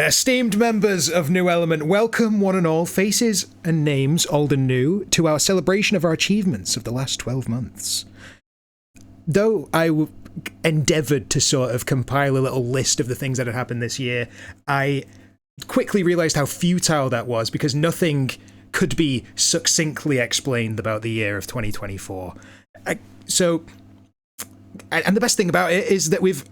Esteemed members of New Element, welcome one and all, faces and names, old and new, to our celebration of our achievements of the last 12 months. Though I endeavoured to sort of compile a little list of the things that had happened this year, I quickly realised how futile that was because nothing could be succinctly explained about the year of 2024. And the best thing about it is that we've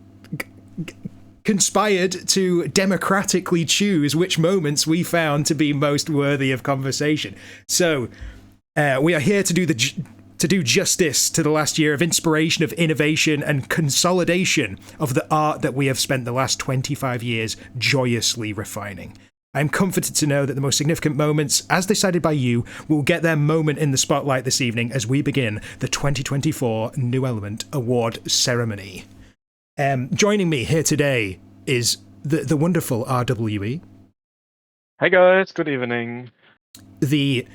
conspired to democratically choose which moments we found to be most worthy of conversation. So we are here to do justice to the last year of inspiration, of innovation, and consolidation of the art that we have spent the last 25 years joyously refining. I am comforted to know that the most significant moments, as decided by you, will get their moment in the spotlight this evening as we begin the 2024 New Element Award ceremony. Joining me here today is the wonderful RWE. Hey guys, good evening. The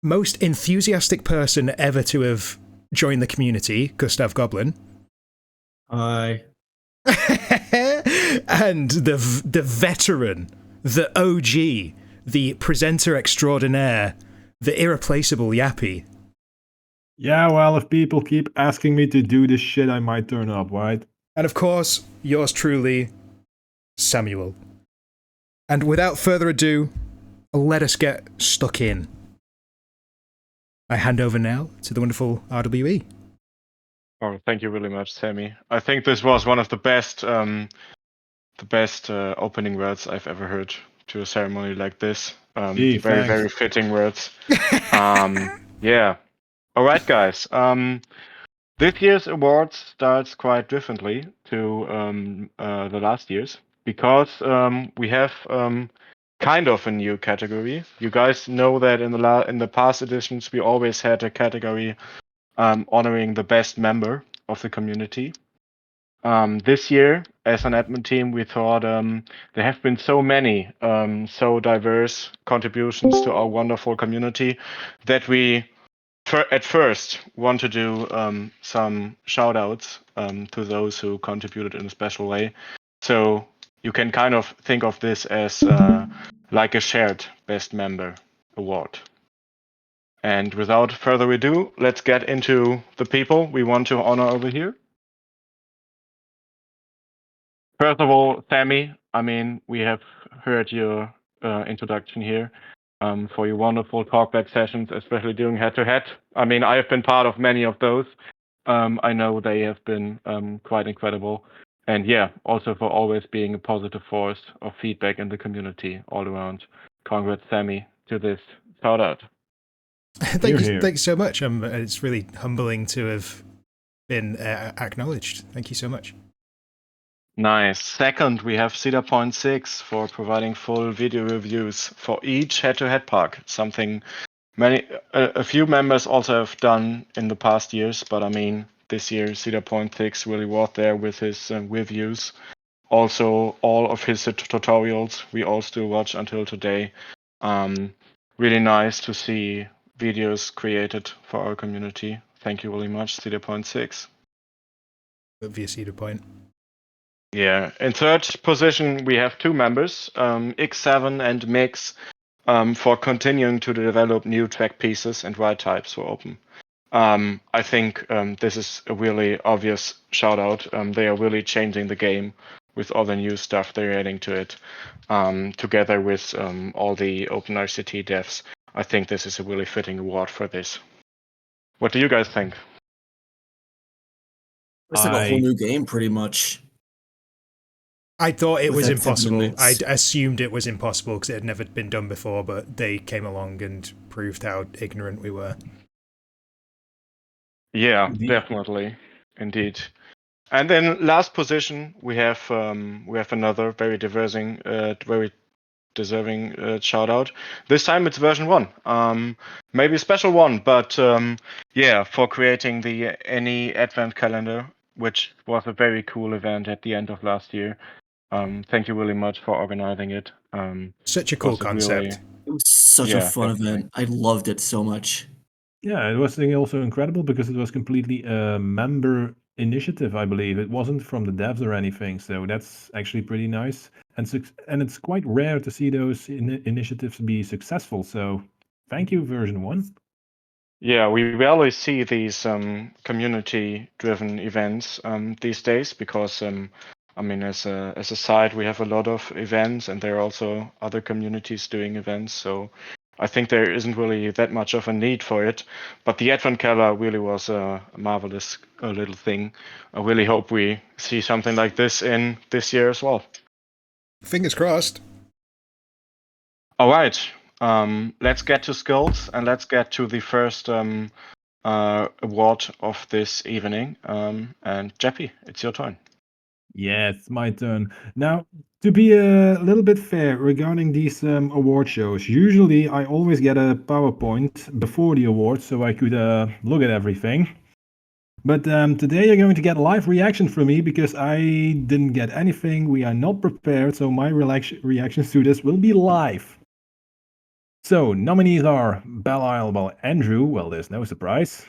most enthusiastic person ever to have joined the community, Gustav Goblin. Hi. And the veteran, the OG, the presenter extraordinaire, the irreplaceable Yappy. Yeah, well, if people keep asking me to do this shit, I might turn up, right? And of course, yours truly, Samuel. And without further ado, let us get stuck in. I hand over now to the wonderful RWE. Oh, thank you really much, Sammy. I think this was one of the best opening words I've ever heard to a ceremony like this. Very fitting words. Yeah. All right, guys. This year's awards starts quite differently to the last year's because we have kind of a new category. You guys know that in the past editions we always had a category honoring the best member of the community. This year, as an admin team, we thought there have been so many so diverse contributions to our wonderful community that we at first want to do some shout outs to those who contributed in a special way. So you can kind of think of this as like a shared best member award. And without further ado, let's get into the people we want to honor over here. First of all, Sammy, I mean, we have heard your introduction here for your wonderful talkback sessions, especially doing head-to-head. I mean, I have been part of many of those. I know they have been quite incredible. And yeah, also for always being a positive force of feedback in the community all around. Congrats, Sammy, to this shout out. Thank you so much. It's really humbling to have been acknowledged. Thank you so much. Nice. Second, we have Cedar Point 6 for providing full video reviews for each head-to-head park. Something a few members also have done in the past years, but I mean, this year Cedar Point 6 really was there with his reviews. Also, all of his tutorials we all still watch until today. Really nice to see videos created for our community. Thank you really much, Cedar Point 6. Via Cedar Point. Yeah, in third position we have two members, X7 and Mix, for continuing to develop new track pieces and ride types for Open. I think this is a really obvious shout out. They are really changing the game with all the new stuff they're adding to it, together with all the OpenRCT devs. I think this is a really fitting award for this. What do you guys think? It's like a whole new game, pretty much. I thought it was impossible. I assumed it was impossible because it had never been done before, but they came along and proved how ignorant we were. Yeah, definitely. Indeed. And then last position, we have another very deserving shout out. This time it's version 1. Maybe a special one, but yeah, for creating the Any Advent calendar, which was a very cool event at the end of last year. Thank you really much for organizing it. Such a cool concept. It was such a fun event. I loved it so much. Yeah, it was also incredible because it was completely a member initiative, I believe. It wasn't from the devs or anything, so that's actually pretty nice. and it's quite rare to see those initiatives be successful. So thank you, version 1. Yeah, we rarely see these community-driven events these days because I mean, as a site, we have a lot of events, and there are also other communities doing events. So I think there isn't really that much of a need for it. But the Advent Calendar really was a marvelous little thing. I really hope we see something like this in this year as well. Fingers crossed. All right. Let's get to skills, and let's get to the first award of this evening. And Jeppy, it's your turn. Yeah, it's my turn. Now, to be a little bit fair regarding these award shows, usually I always get a PowerPoint before the awards so I could look at everything. But today you're going to get live reaction from me because I didn't get anything. We are not prepared, so my reactions to this will be live. So, nominees are Belial by Andrew, well, there's no surprise.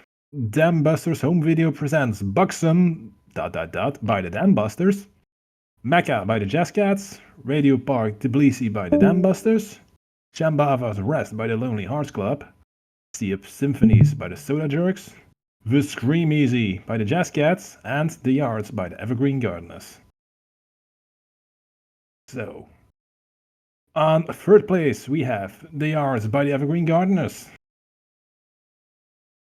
Dambusters Home Video presents Buxom ... by the Dambusters. Mecca by the Jazz Cats. Radio Park Tbilisi by the Dambusters. Shambhava's Rest by the Lonely Hearts Club. Sea of Symphonies by the Soda Jerks. The Scream Easy by the Jazz Cats. And The Yards by the Evergreen Gardeners. So, on third place, we have The Yards by the Evergreen Gardeners.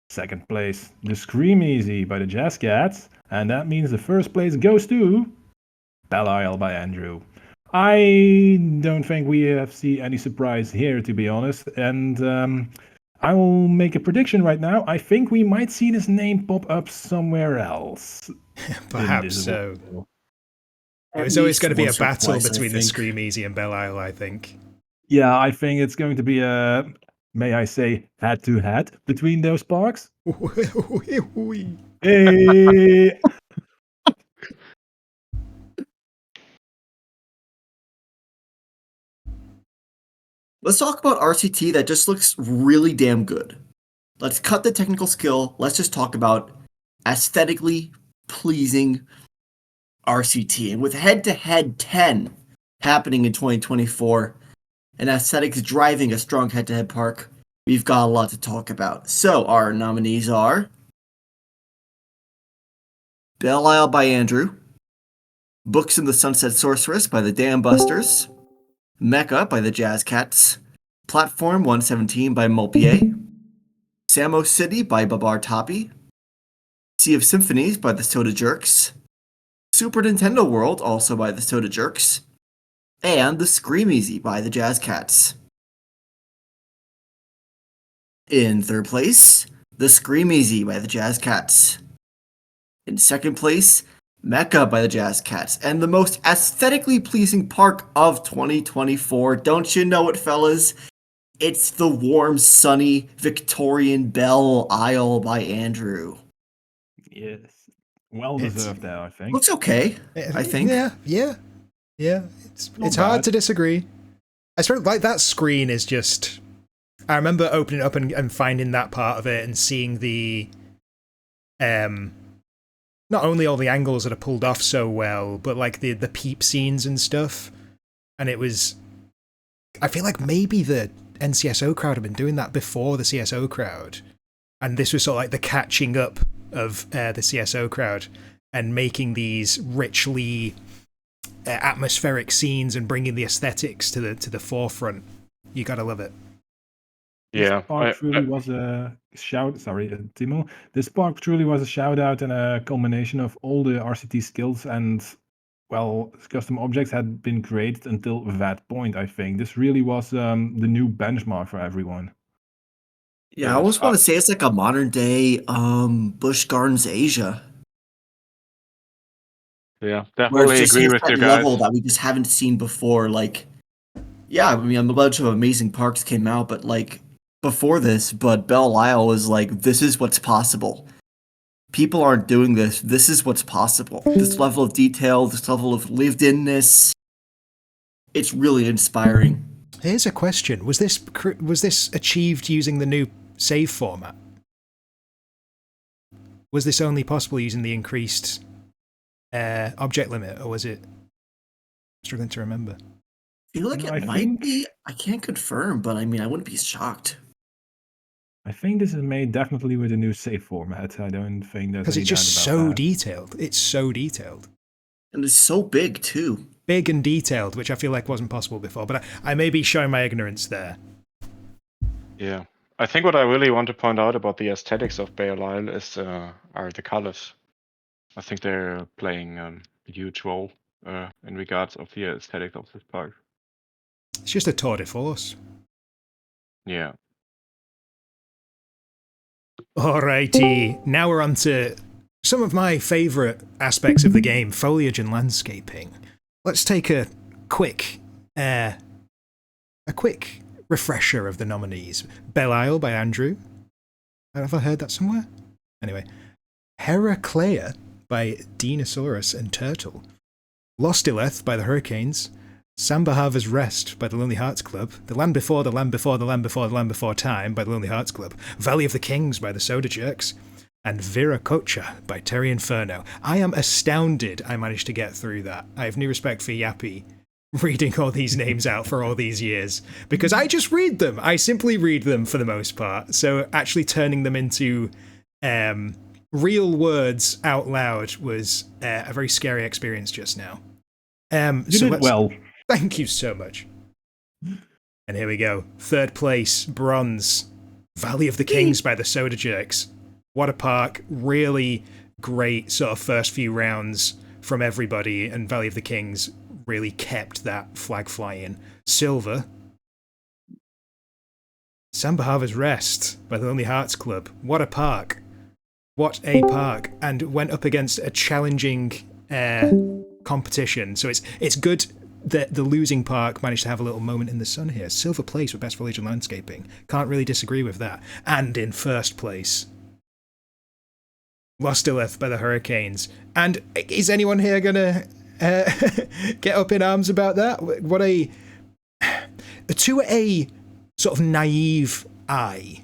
Second place, The Scream Easy by the Jazz Cats. And that means the first place goes to Belial by Andrew. I don't think we have seen any surprise here, to be honest. And I will make a prediction right now. I think we might see this name pop up somewhere else. Perhaps so. It's always going to be a battle between the Scream Easy and Belial, I think. Yeah, I think it's going to be a, may I say, head-to-head between those parks. Hey! Let's talk about RCT that just looks really damn good. Let's cut the technical skill. Let's just talk about aesthetically pleasing RCT. And with head-to-head 10 happening in 2024, and aesthetics driving a strong head-to-head park, we've got a lot to talk about. So our nominees are Belial by Andrew, Books in the Sunset Sorceress by the Dambusters, Mecca by the Jazz Cats, Platform 117 by Mulpier, Samo City by Babar Tapi, Sea of Symphonies by the Soda Jerks, Super Nintendo World also by the Soda Jerks, and The Scream Easy by the Jazz Cats. In third place, The Scream Easy by the Jazz Cats. In second place, Mecca by the Jazz Cats, and the most aesthetically pleasing park of 2024. Don't you know it, fellas? It's the warm, sunny Victorian Belle Isle by Andrew. Yes. Well deserved there, I think. Looks okay, I think. Yeah. It's hard to disagree. I sort of like that screen is just... I remember opening it up and finding that part of it and seeing the... not only all the angles that are pulled off so well, but like the peep scenes and stuff. And it was... I feel like maybe the NCSO crowd had been doing that before the CSO crowd. And this was sort of like the catching up of the CSO crowd and making these richly atmospheric scenes and bringing the aesthetics to the forefront. You gotta love it. Yeah, this park truly was a shout. Sorry, Timo. This park truly was a shout out and a culmination of all the RCT skills, and well, custom objects had been created until that point. I think this really was the new benchmark for everyone. Yeah, I almost want to say it's like a modern day Busch Gardens Asia. Yeah, definitely agree with you guys. Level that we just haven't seen before. Like, yeah, I mean, a bunch of amazing parks came out, but like before this, but Belle Isle was like, this is what's possible. People aren't doing this. This is what's possible. This level of detail, this level of lived-inness, it's really inspiring. Here's a question: was this achieved using the new save format? Was this only possible using the increased object limit, or was it? I'm struggling to remember. feel like it might be. I can't confirm, but I mean, I wouldn't be shocked. I think this is made definitely with a new save format. I don't think there's because any it's just doubt about so that. detailed. It's so detailed. And it's so big, too. Big and detailed, which I feel like wasn't possible before, but I may be showing my ignorance there. Yeah. I think what I really want to point out about the aesthetics of Belial are the colors. I think they're playing a huge role in regards of the aesthetic of this park. It's just a tour de force. Yeah. Alrighty, now we're on to some of my favourite aspects of the game, foliage and landscaping. Let's take a quick refresher of the nominees. Belial by Andrew. Have I heard that somewhere? Anyway. Heraclea by Dinosaurus and Turtle. Lostilleth by the Hurricanes. Sambahava's Rest by the Lonely Hearts Club. The Land Before, the Land Before, the Land Before, the Land Before Time by the Lonely Hearts Club. Valley of the Kings by the Soda Jerks. And Viracocha by Terry Inferno. I am astounded I managed to get through that. I have new respect for Yappy reading all these names out for all these years, because I just read them. I simply read them for the most part. So actually turning them into real words out loud was a very scary experience just now. You did well. Thank you so much. And here we go. Third place, bronze. Valley of the Kings by the Soda Jerks. What a park. Really great sort of first few rounds from everybody, and Valley of the Kings really kept that flag flying. Silver. Sambahava's Rest by the Lonely Hearts Club. What a park. What a park. And went up against a challenging competition. So it's good that the losing park managed to have a little moment in the sun here. Silver place with best foliage and landscaping. Can't really disagree with that. And in first place, Lostilleth by the Hurricanes. And is anyone here gonna get up in arms about that? What to a sort of naive eye,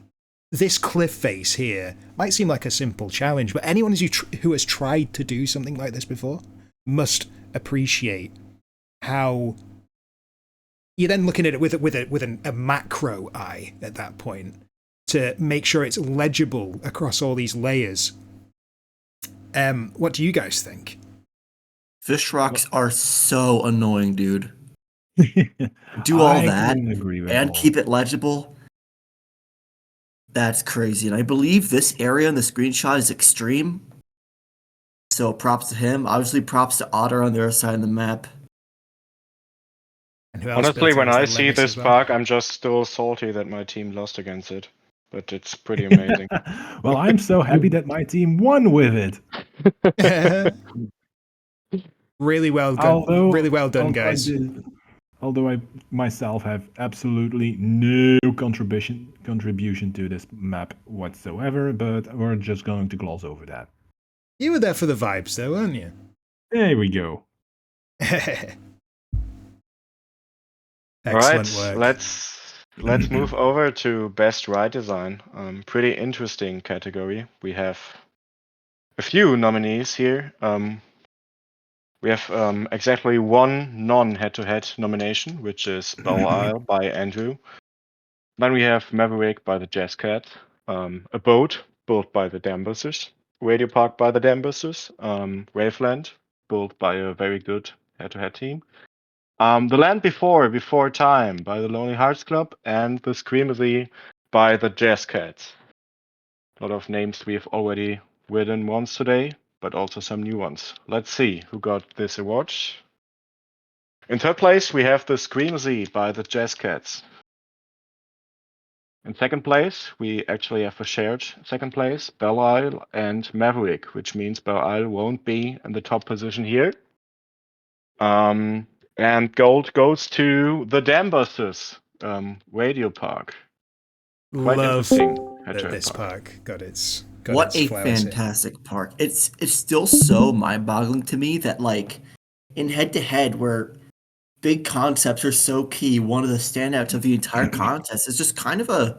this cliff face here might seem like a simple challenge, but anyone who has tried to do something like this before must appreciate how you're then looking at it with a macro eye at that point to make sure it's legible across all these layers. What do you guys think? Fish rocks are so annoying, dude. Do all that and keep it legible. That's crazy. And I believe this area in the screenshot is extreme. So props to him. Obviously props to Otter on the other side of the map. Honestly, when I see this park, I'm just still salty that my team lost against it. But it's pretty amazing. Well, I'm so happy that my team won with it. Really well done. Really well done, guys. Although I myself have absolutely no contribution to this map whatsoever, but we're just going to gloss over that. You were there for the vibes, though, weren't you? There we go. Excellent work. Let's move over to best ride design. Pretty interesting category. We have a few nominees here. We have exactly one non-head-to-head nomination, which is Belial by Andrew. Then we have Maverick by the Jazz Cat, a boat built by the Dambusters, Radio Park by the Dambusters, Waveland built by a very good head-to-head team. The Land Before Time by the Lonely Hearts Club, and the Screamery by the Jazz Cats. A lot of names we have already written once today, but also some new ones. Let's see who got this award. In third place, we have the Screamery by the Jazz Cats. In second place, we actually have a shared second place, Belial and Maverick, which means Belial won't be in the top position here. And gold goes to the Dambusters, Radio Park. Quite Love interesting this park. It's what a fantastic park. It's still so mind-boggling to me that, like, in head-to-head where big concepts are so key, one of the standouts of the entire contest is just kind of a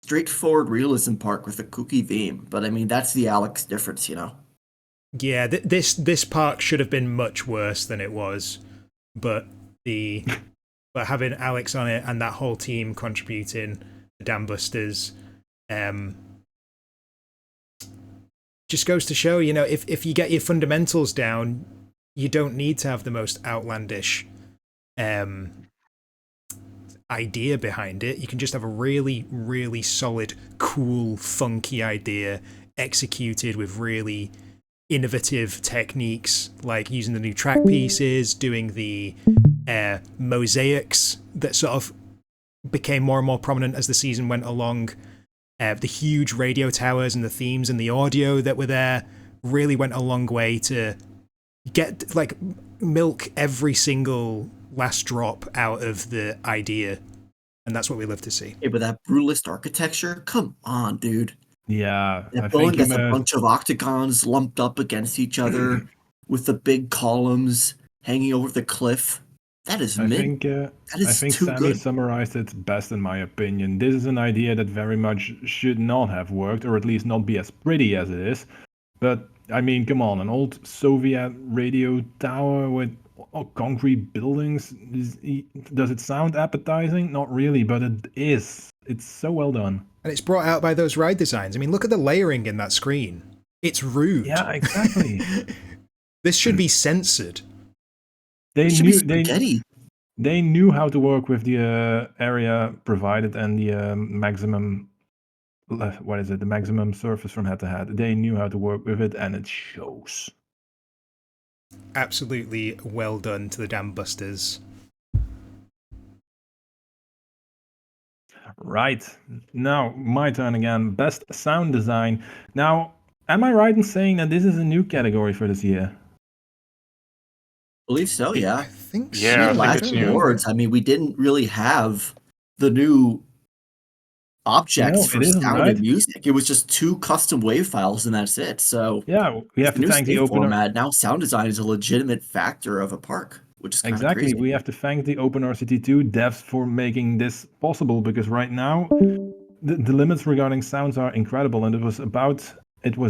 straightforward realism park with a kooky theme. But I mean, that's the Alex difference, you know? Yeah, this park should have been much worse than it was. But the but having Alex on it and that whole team contributing, the Dam Busters, just goes to show, you know, if you get your fundamentals down, you don't need to have the most outlandish idea behind it. You can just have a really, really solid, cool, funky idea executed with really innovative techniques, like using the new track pieces, doing the mosaics that sort of became more and more prominent as the season went along. The huge radio towers and the themes and the audio that were there really went a long way to get, like, milk every single last drop out of the idea. And that's what we love to see. Yeah, but that brutalist architecture, come on, dude. Yeah, That building has a bunch of octagons lumped up against each other with the big columns hanging over the cliff. That is mint. I think Sammy summarized it best, in my opinion. This is an idea that very much should not have worked, or at least not be as pretty as it is. But, I mean, come on, an old Soviet radio tower with concrete buildings, does it sound appetizing? Not really, but it is. It's so well done. And it's brought out by those ride designs. I mean, look at the layering in that screen. It's rude. Yeah, exactly. This should be censored. They knew how to work with the area provided and the maximum, the maximum surface from head to head. They knew how to work with it, and it shows. Absolutely well done to the Dam Busters. Right. Now, my turn again. Best sound design. Now, am I right in saying that this is a new category for this year? I believe so, yeah. I think so. Yeah, last awards, I mean, we didn't really have the new objects for sound and music. It was just 2 custom wave files, and that's it. So yeah, we have to thank the opener. Format. Now sound design is a legitimate factor of a park, which is kind of crazy. We have to thank the OpenRCT2 devs for making this possible, because right now the limits regarding sounds are incredible, and it was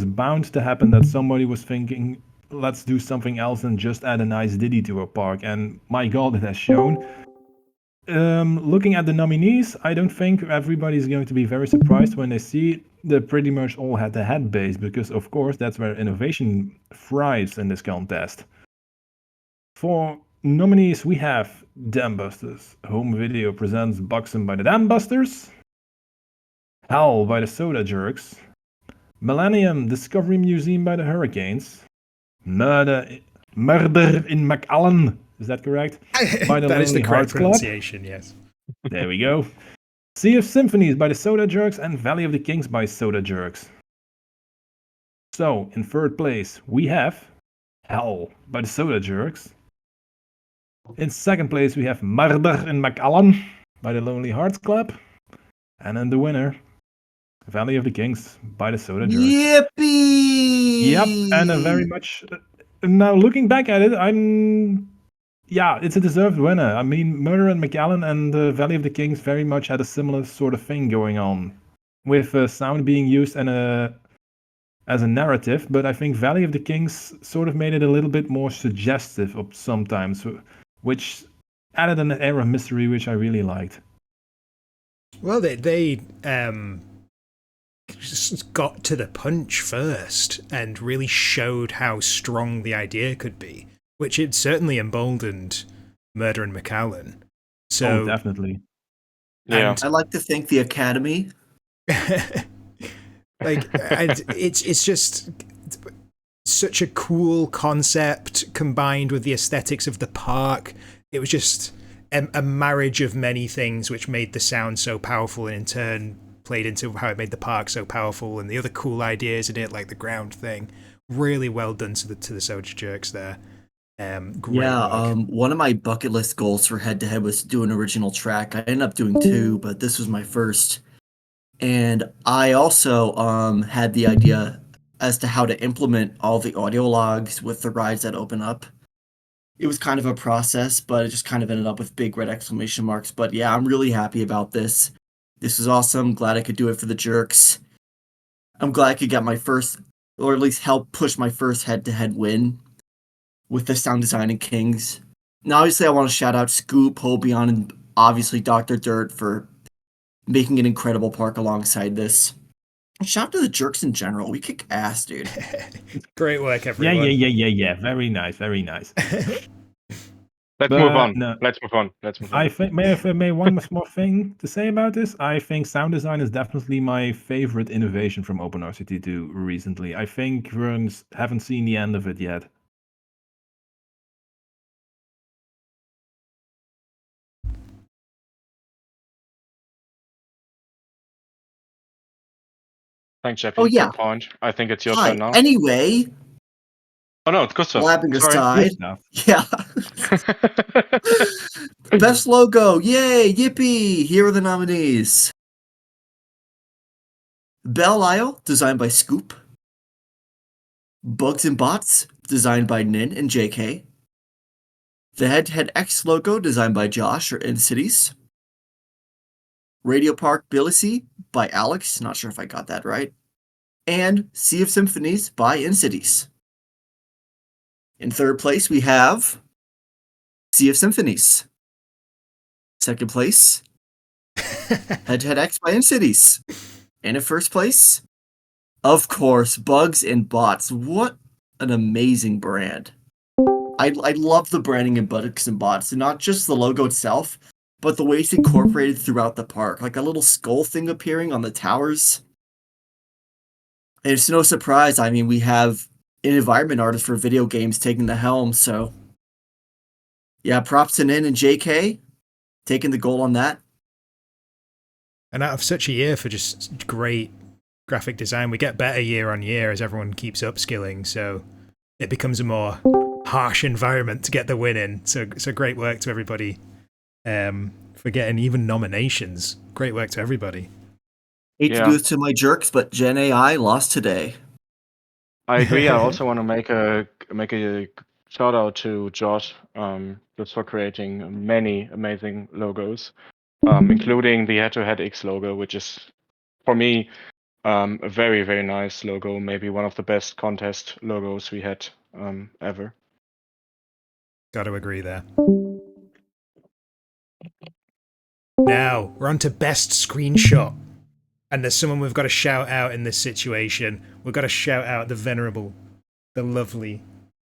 bound to happen that somebody was thinking, let's do something else and just add a nice ditty to a park, and my god, it has shown. Looking at the nominees, I don't think everybody's going to be very surprised when they see they're pretty much all head-to-head based, because of course that's where innovation thrives in this contest. For nominees, we have Dam Busters. Home Video presents Buxom by the Dam Busters. Hell by the Soda Jerks. Millennium Discovery Museum by the Hurricanes. Murder in McAllen. Is that correct? By the that is the correct Hearts pronunciation, yes. There we go. Sea of Symphonies by the Soda Jerks and Valley of the Kings by Soda Jerks. So, in third place, we have Hell by the Soda Jerks. In second place, we have Murder in McAllen by the Lonely Hearts Club. And in the winner, Valley of the Kings by the Soda Jerks. Yippee! Yep, and very much... Now, looking back at it, it's a deserved winner. I mean, Murder in McAllen and Valley of the Kings very much had a similar sort of thing going on, with sound being used as a narrative, but I think Valley of the Kings sort of made it a little bit more suggestive sometimes, which added an air of mystery, which I really liked. Well, they just got to the punch first and really showed how strong the idea could be, which it certainly emboldened Murder in McAllen. So definitely. Yeah, I like to thank the Academy. It's just such a cool concept combined with the aesthetics of the park. It was just a marriage of many things which made the sound so powerful, and in turn played into how it made the park so powerful, and the other cool ideas in it, like the ground thing. Really well done to the Soda Jerks there. Great work. One of my bucket list goals for head to head was to do an original track. I ended up doing 2, but this was my first. And I also had the idea as to how to implement all the audio logs with the rides that open up. It was kind of a process, but it just kind of ended up with big red exclamation marks. But yeah, I'm really happy about this. This was awesome. Glad I could do it for the Jerks. I'm glad I could get my first, or at least help push my first head-to-head win with the sound design in Kings. Now, obviously, I want to shout out Scoop, Hobion, and obviously Dr. Dirt for making an incredible park alongside this. Shout out to the jerks in general. We kick ass, dude. Great work, everyone. Yeah. Very nice. Let's move on. Let's move on. I think may one more thing to say about this. I think sound design is definitely my favorite innovation from OpenRCT2 recently. I think we haven't seen the end of it yet. Thanks, Jeffy. Oh, yeah. Good point. I think it's your Hi. turn now. Anyway, Oh no, it's Gustav. blabbing Sorry. aside, yeah. Best logo, yay, yippee! Here are the nominees. Belle Isle, designed by Scoop. Bugs and Bots, designed by Nin and JK. The Head-to-Head X logo, designed by Josh or InCities. Radio Park Billisy by Alex, not sure if I got that right. And Sea of Symphonies by InCities. In third place, we have Sea of Symphonies. Second place, Head-to-Head X by InCities. And in first place, of course, Bugs and Bots. What an amazing brand. I love the branding in Bugs and Bots, and not just the logo itself, but the way it's incorporated throughout the park. Like a little skull thing appearing on the towers. And it's no surprise, I mean, we have an environment artist for video games taking the helm, so yeah, props to Nin and JK taking the goal on that. And out of such a year for just great graphic design, we get better year on year as everyone keeps upskilling, so it becomes a more harsh environment to get the win in. So great work to everybody for getting even nominations. Great work to everybody. Hate to do this to my jerks, but Gen AI lost today. I agree. I also want to make a shout out to Josh just for creating many amazing logos, including the Head-to-Head X logo, which is for me a very, very nice logo. Maybe one of the best contest logos we had ever. Got to agree there. Now we're on to best screenshot. And there's someone we've got to shout out in this situation. We've got to shout out the venerable, the lovely,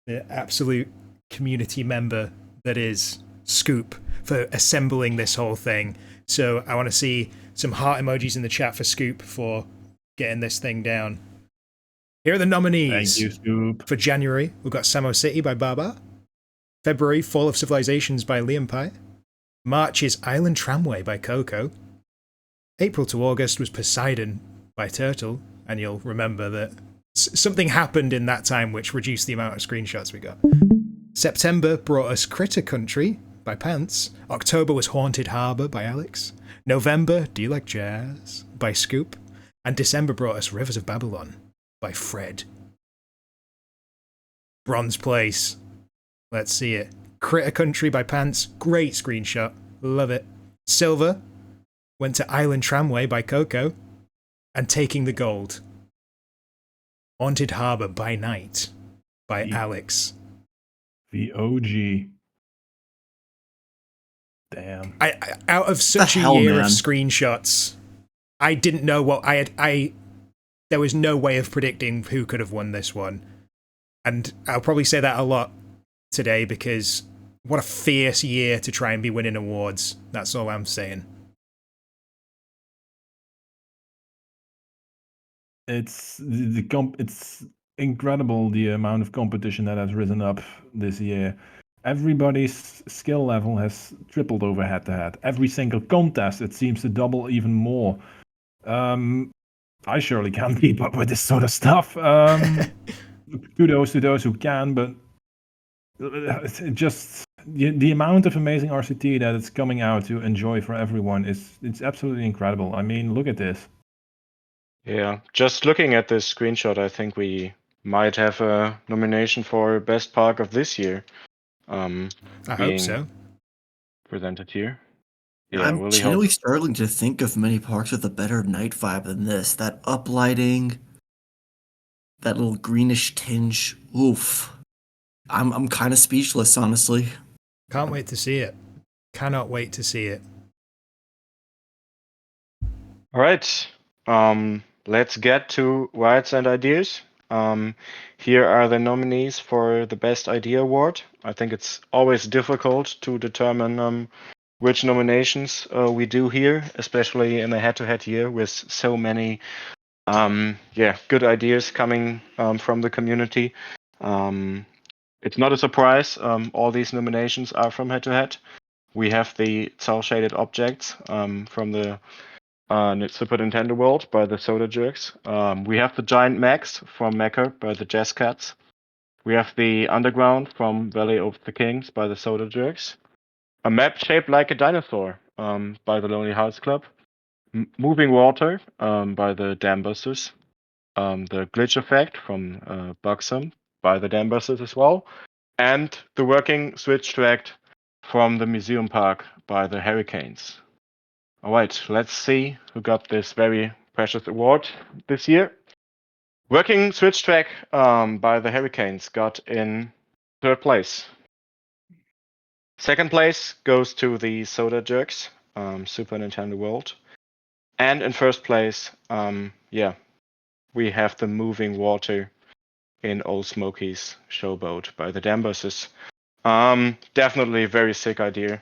the absolute community member that is Scoop for assembling this whole thing. So I want to see some heart emojis in the chat for Scoop for getting this thing down. Here are the nominees. Thank you, Scoop. For January, we've got Samo City by Baba. February, Fall of Civilizations by Liam Pie. March is Island Tramway by Coco. April to August was Poseidon by Turtle, and you'll remember that something happened in that time which reduced the amount of screenshots we got. September brought us Critter Country by Pants. October was Haunted Harbour by Alex. November, Do You Like Jazz by Scoop. And December brought us Rivers of Babylon by Fred. Bronze place. Let's see it. Critter Country by Pants. Great screenshot. Love it. Silver went to Island Tramway by Coco, and Taking the Gold. Haunted Harbour by Night by Alex. The OG. Damn. I out of such a year of screenshots, I didn't know what there was no way of predicting who could have won this one. And I'll probably say that a lot today because what a fierce year to try and be winning awards. That's all I'm saying. It's it's incredible the amount of competition that has risen up this year. Everybody's skill level has tripled over head-to-head. Every single contest, it seems to double even more. I surely can't keep up with this sort of stuff. Kudos to those who can, but just the amount of amazing RCT that it's coming out to enjoy for everyone it's absolutely incredible. I mean, look at this. Yeah, just looking at this screenshot, I think we might have a nomination for best park of this year. I hope so. Presented here. Yeah, I'm really generally struggling to think of many parks with a better night vibe than this. That uplighting, that little greenish tinge. Oof. I'm kind of speechless, honestly. Can't wait to see it. Cannot wait to see it. All right. Let's get to rights and ideas. Here are the nominees for the Best Idea Award. I think it's always difficult to determine which nominations we do here, especially in a head-to-head year with so many good ideas coming from the community. It's not a surprise. All these nominations are from head-to-head. We have the cel-shaded objects from the Super Nintendo World by the Soda Jerks. We have the Giant Max from Mecha by the Jazz Cats. We have the Underground from Valley of the Kings by the Soda Jerks. A map shaped like a dinosaur by the Lonely Hearts Club. Moving Water by the Dam Busters. The Glitch Effect from Buxom by the Dam Busters as well. And the Working Switch Track from the Museum Park by the Hurricanes. All right, let's see who got this very precious award this year. Working Switch Track by the Hurricanes got in 3rd place. 2nd place goes to the Soda Jerks, Super Nintendo World. And in 1st place, we have the Moving Water in Old Smoky's Showboat by the Dam Busters. Definitely a very sick idea.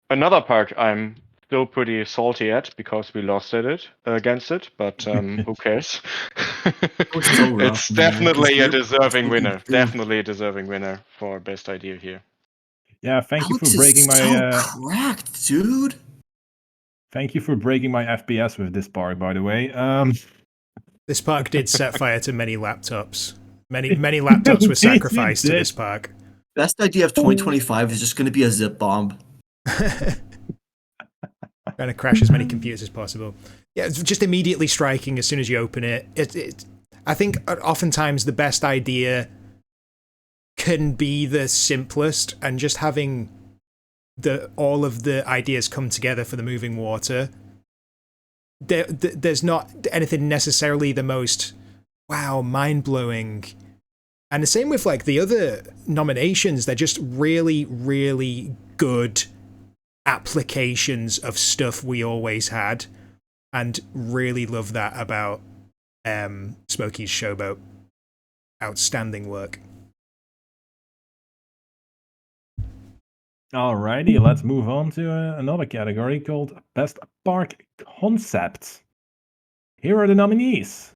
Another park I'm still pretty salty at because we lost it against it, but who cares? So rough, It's man, definitely 'cause a deserving you're- winner. Definitely a deserving winner for Best Idea here. Yeah, thank you for Alex breaking is my so cracked, dude. thank you for breaking my FPS with this park, by the way. This park did set fire to many laptops. Many laptops were sacrificed to this park. Best idea of 2025 is just going to be a zip bomb. Trying to crash as many computers as possible. Yeah, it's just immediately striking as soon as you open it. I think oftentimes the best idea can be the simplest, and just having all of the ideas come together for the Moving Water. There's not anything necessarily the most mind-blowing. And the same with like the other nominations. They're just really, really good applications of stuff we always had, and really love that about Smokey's Showboat. Outstanding work. Alrighty, let's move on to another category called Best Park Concept. Here are the nominees.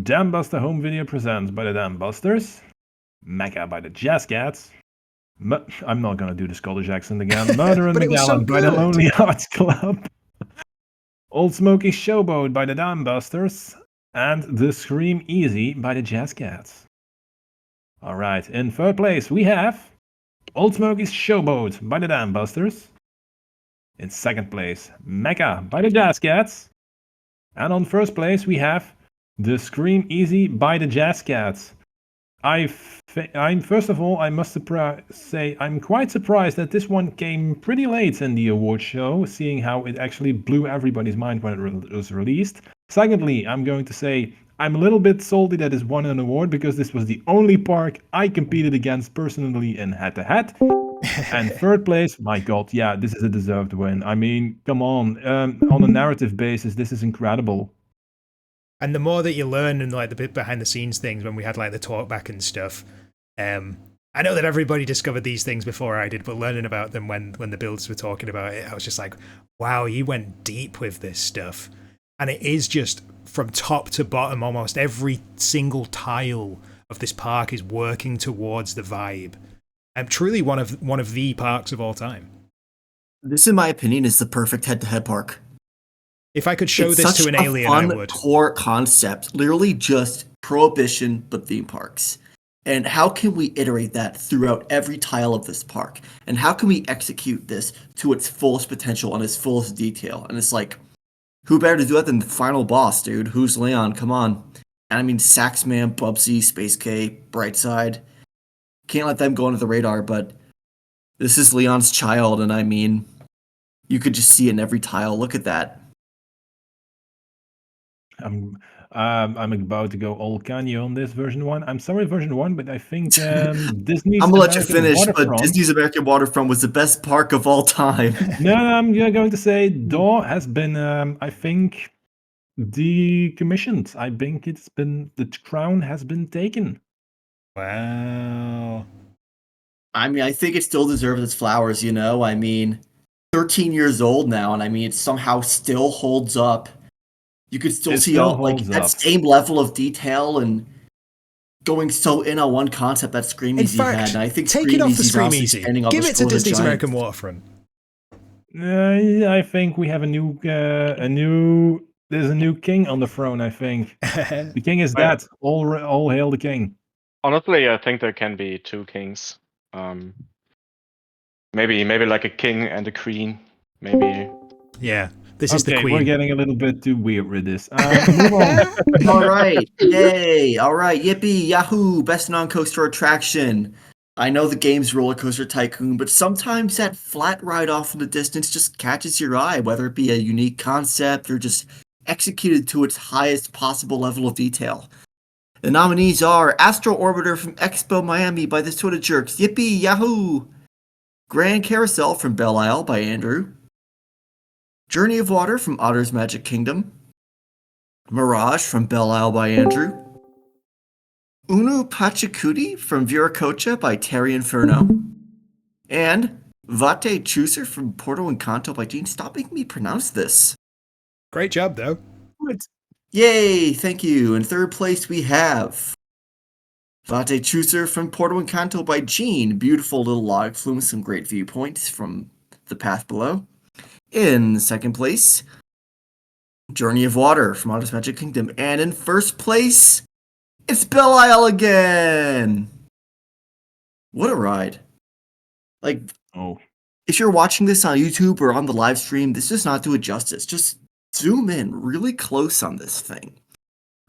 Dam Buster Home Video Presents by the Dam Busters. Mecha by the Jazz Cats. I'm not gonna do the Scottish accent again. Murder and But it was so McGallan by the good. Lonely Hearts Club. Old Smoky Showboat by the Dam Busters. And The Scream Easy by the Jazz Cats. Alright, in 3rd place we have Old Smoky's Showboat by the Dam Busters. In 2nd place, Mecha by the Jazz Cats. And on 1st place we have The Scream Easy by the Jazz Cats. I'm first of all, I must say I'm quite surprised that this one came pretty late in the award show, seeing how it actually blew everybody's mind when it was released. Secondly, I'm going to say I'm a little bit salty that it won an award because this was the only park I competed against personally in head-to-head. And 3rd place, my god, yeah, this is a deserved win. I mean, come on a narrative basis, this is incredible. And the more that you learn and like the bit behind the scenes things when we had like the talk back and stuff, I know that everybody discovered these things before I did, but learning about them when the builds were talking about it, I was just like, wow, you went deep with this stuff. And it is just from top to bottom, almost every single tile of this park is working towards the vibe. Truly one of the parks of all time. This, in my opinion, is the perfect head-to-head park. If I could show It's this such to an a alien, fun I would. Core concept, literally just Prohibition but theme parks. And how can we iterate that throughout every tile of this park? And how can we execute this to its fullest potential and its fullest detail? And it's like, who better to do that than the final boss, dude? Who's Leon? Come on. And I mean, Saxman, Bubsy, Space K, Brightside. Can't let them go under the radar, but this is Leon's child, and I mean, you could just see it in every tile. Look at that. I'm about to go all Kanye on this version 1. I'm sorry, version 1, but I think Disney's I'm gonna let you American finish, but Waterfront. Disney's American Waterfront was the best park of all time. No, I'm going to say DAW has been, I think, decommissioned. I think it's been the crown has been taken. Wow. I mean, I think it still deserves its flowers, you know? I mean, 13 years old now, and I mean, it somehow still holds up. You could still It see still all like holds that up. same level of detail and going so in on one concept that Scream In Easy had. fact, And I think take Scream it off the Easy's Scream honestly Easy. standing on Give the it to shoulders of Disney's giants. American Waterfront. I think we have there's a new king on the throne, I think. The king is Well- dead. All hail the king. Honestly, I think there can be 2 kings. Maybe like a king and a queen. Maybe. Yeah, this is the Okay, queen. we're getting a little bit too weird with this. Move on. All right. Yay. All right. Yippee. Yahoo. Best non-coaster attraction. I know the game's Roller Coaster Tycoon, but sometimes that flat ride off in the distance just catches your eye, whether it be a unique concept or just executed to its highest possible level of detail. The nominees are Astro Orbiter from Expo Miami by the Soda Jerks. Yippee. Yahoo. Grand Carousel from Belle Isle by Andrew. Journey of Water from Otter's Magic Kingdom. Mirage from Belle Isle by Andrew. Unu Pachacuti from Viracocha by Terry Inferno. And Vate Chooser from Porto Encanto by Gene. Stop making me pronounce this. Great job, though. Yay, thank you. In third place we have Vate Chooser from Porto Encanto by Gene. Beautiful little log flume, some great viewpoints from the path below. In second place, Journey of Water from Otter's Magic Kingdom. And in first place, it's Belle Isle again! What a ride. Like, Oh, if you're watching this on YouTube or on the live stream, this does not do it justice. Just zoom in really close on this thing.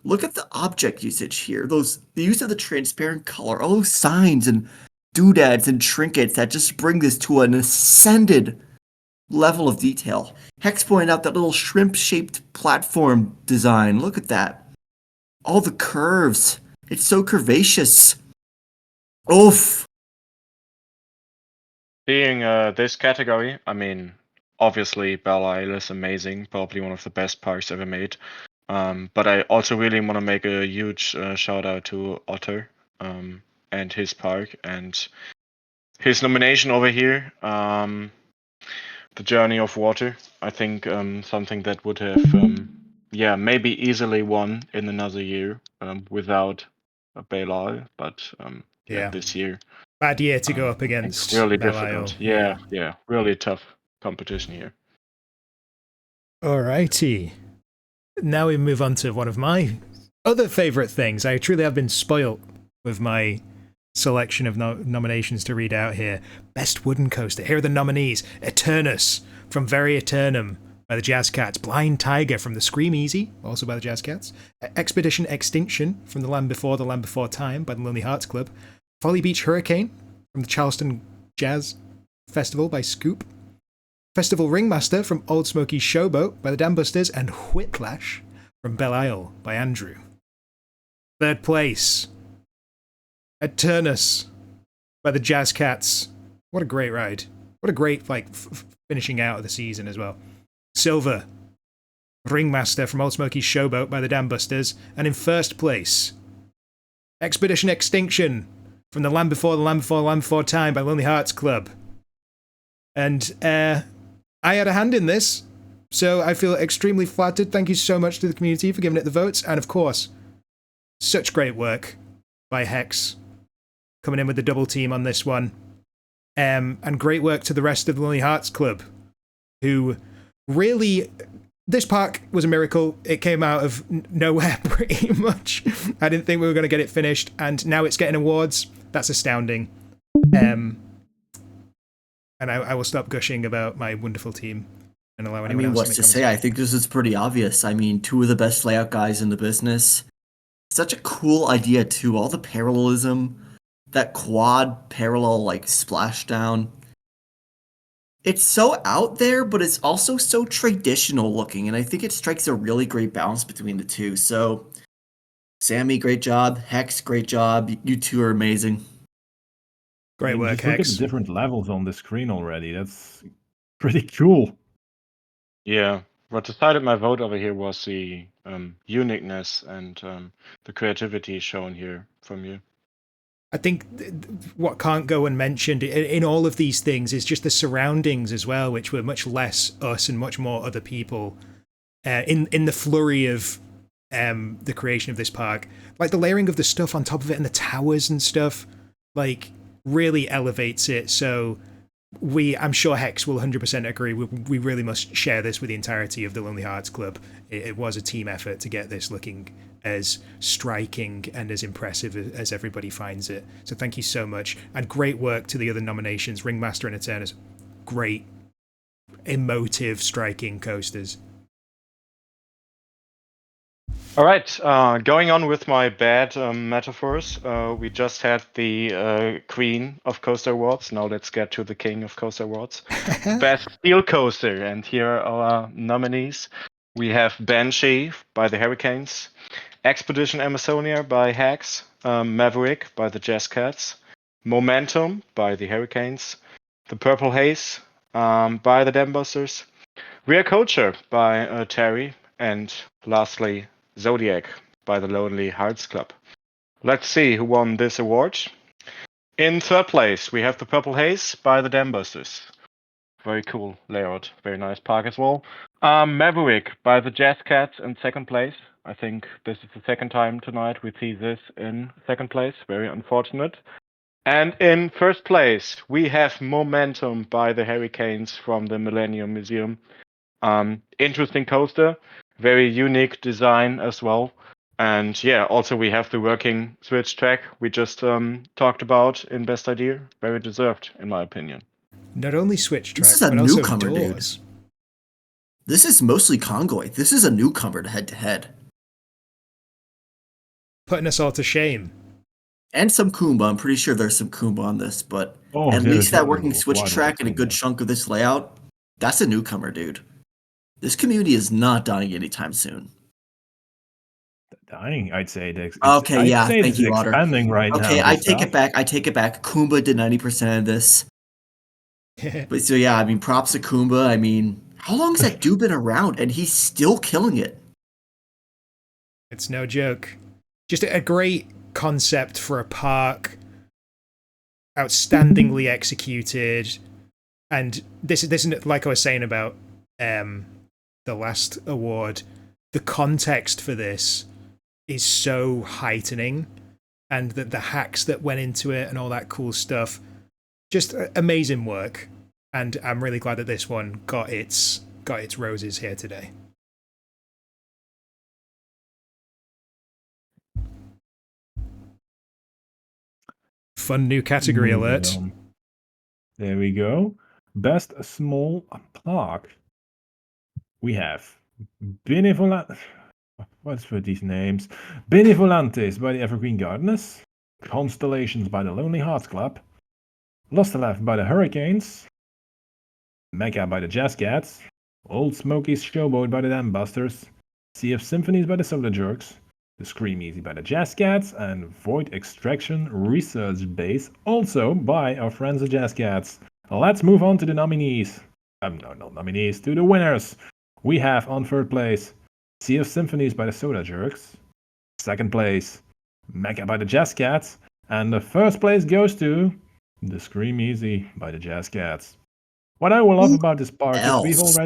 Look at the object usage here. The use of the transparent color, all those signs and doodads and trinkets that just bring this to an ascended level of detail. Hex pointed out that little shrimp-shaped platform design. Look at that. All the curves. It's so curvaceous. Oof. Being this category, I mean, obviously Belle Isle is amazing, probably one of the best parks ever made. But I also really want to make a huge shout out to Otter and his park and his nomination over here. The Journey of Water. I think something that would have maybe easily won in another year without a Belle Isle, but Yeah. this year. Bad year to go up against Really Belle difficult. Isle. Yeah. Really tough competition here. Alrighty. Now we move on to one of my other favourite things. I truly have been spoilt with my selection of nominations to read out here. Best Wooden Coaster. Here are the nominees. Eternus from Very Eternum by the Jazz Cats. Blind Tiger from the Scream Easy, also by the Jazz Cats. Expedition Extinction from The Land Before Time by the Lonely Hearts Club. Folly Beach Hurricane from the Charleston Jazz Festival by Scoop. Festival Ringmaster from Old Smoky Showboat by the Dam Busters. And Whiplash from Belle Isle by Andrew. Third place, Eternus by the Jazz Cats. What a great ride. What a great finishing out of the season as well. Silver, Ringmaster from Old Smoky Showboat by the Dam Busters. And in first place, Expedition Extinction from The Land Before Time by Lonely Hearts Club. And I had a hand in this, so I feel extremely flattered. Thank you so much to the community for giving it the votes. And of course, such great work by Hex coming in with the double team on this one. And great work to the rest of the Lonely Hearts Club, who really... This park was a miracle. It came out of nowhere pretty much. I didn't think we were going to get it finished, and now it's getting awards. That's astounding. And I will stop gushing about my wonderful team and allow anyone else what's to say? I think this is pretty obvious. I mean, two of the best layout guys in the business. Such a cool idea, too. All the parallelism, that quad parallel, splashdown. It's so out there, but it's also so traditional looking, and I think it strikes a really great balance between the two. So, Sammy, great job. Hex, great job. You two are amazing. Great work, just look at the Hex. different levels on the screen already. That's pretty cool. Yeah. What decided my vote over here was the uniqueness and the creativity shown here from you. I think what can't go unmentioned in all of these things is just the surroundings as well, which were much less us and much more other people. In the flurry of the creation of this park, like the layering of the stuff on top of it and the towers and stuff, like really elevates it. So I'm sure Hex will 100% agree. We really must share this with the entirety of the Lonely Hearts Club. It was a team effort to get this looking as striking and as impressive as everybody finds it. So thank you so much. And great work to the other nominations, Ringmaster and Eternus. Great, emotive, striking coasters. All right, going on with my bad metaphors. We just had the Queen of Coaster Awards. Now let's get to the King of Coaster Awards. Best Steel Coaster. And here are our nominees. We have Banshee by the Hurricanes, Expedition Amazonia by Hex, Maverick by the Jazz Cats, Momentum by the Hurricanes, The Purple Haze by the Dambusters, Rear Coacher by Terry, and lastly, Zodiac by the Lonely Hearts Club. Let's see who won this award. In third place, we have The Purple Haze by the Dambusters. Very cool layout, very nice park as well. Maverick by the Jazz Cats in second place. I think this is the second time tonight we see this in second place. Very unfortunate. And in first place, we have Momentum by the Hurricanes from the Millennium Museum. Interesting coaster, very unique design as well. And yeah, also we have the working switch track we just talked about in Best Idea. Very deserved, in my opinion. Not only switch track, This is a but also newcomer, doors. dude. This is mostly Congoid. This is a newcomer to head-to-head. Putting us all to shame. And some Kumba. I'm pretty sure there's some Kumba on this, but at least that working switch track and a good chunk of this layout, that's a newcomer, dude. This community is not dying anytime soon. Dying, I'd say. Okay, yeah, thank you, Otter. Expanding right now. Okay, I take it back. Kumba did 90% of this. But so yeah, I mean, props to Kumba. I mean, how long has that dude been around? And he's still killing it. It's no joke. Just a great concept for a park. Outstandingly executed. And this isn't like I was saying about the last award. The context for this is so heightening, and the hacks that went into it and all that cool stuff. Just amazing work, and I'm really glad that this one got its roses here today. Fun new category alert. There we go. Best small park. We have Benevolantes. What's with these names? Benevolantes by the Evergreen Gardeners, Constellations by the Lonely Hearts Club, Lost Alive by the Hurricanes, Mecca by the Jazz Cats, Old Smoky's Showboat by the Dambusters, Sea of Symphonies by the Soda Jerks, The Scream Easy by the Jazz Cats, and Void Extraction Research Base also by our friends the Jazz Cats. Let's move on to the nominees. Not nominees, to the winners. We have on third place Sea of Symphonies by the Soda Jerks. Second place, Mecca by the Jazz Cats. And the first place goes to The Scream Easy by the Jazz Cats. What I love about this park is